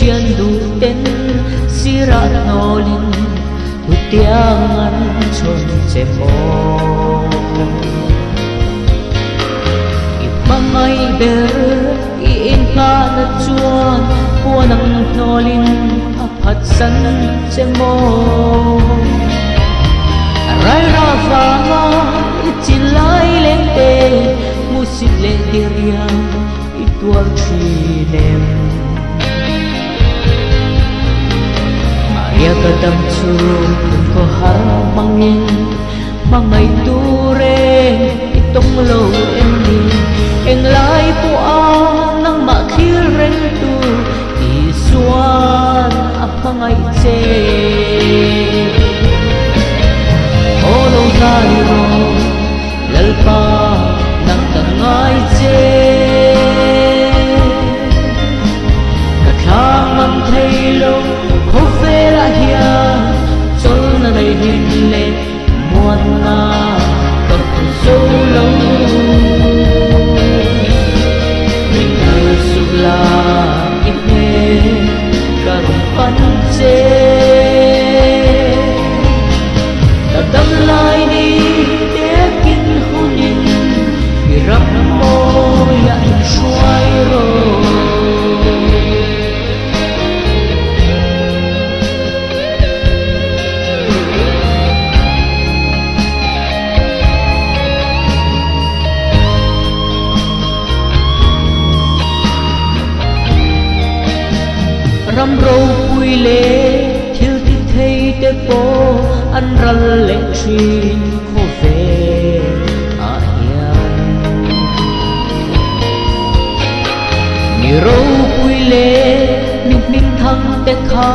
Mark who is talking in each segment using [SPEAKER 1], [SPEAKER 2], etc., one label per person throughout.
[SPEAKER 1] chian du ten sirat nolin hutiangan chon chemo ipangai ber iinka na chuan puanang nolin aphat san chemo rai ra fanga ichilai lente musik le diria ituar chinem maria kadam chu ko har mangin mangai ture itong lo emni eng lai pu a nang ma khir ren tu isuan apangai che olo dai ro lalpa nang tangai che kathang mam thei lo kho fe la hia chol na nei hin le muan na ka so lo ring al sugla ipne karum pan che tadam lai ni de kin hunin hirap mo ya shuai ro ram ro pui le thil ti thei te po an ral le thin kho ve a hian ni ro pui le min thang te kha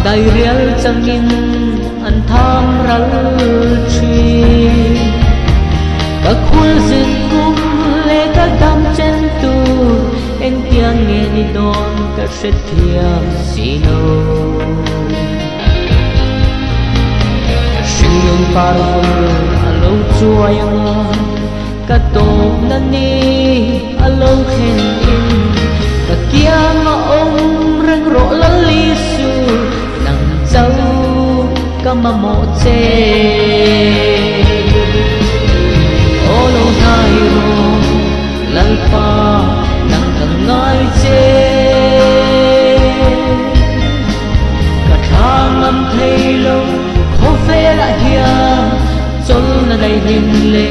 [SPEAKER 1] dai rial changin an tham ral thin ka khul zin kum le ka dam chen tu en tiang nghe ni don ka shet thiam sino shin parul alo chuayanga ka top na ni alo khen in ka kiama om reng ro lali su nang chau ka ma mo che olo nai ro lalpa nang tangai che ka thang am thei lo kho fe la hia chol na dai hin le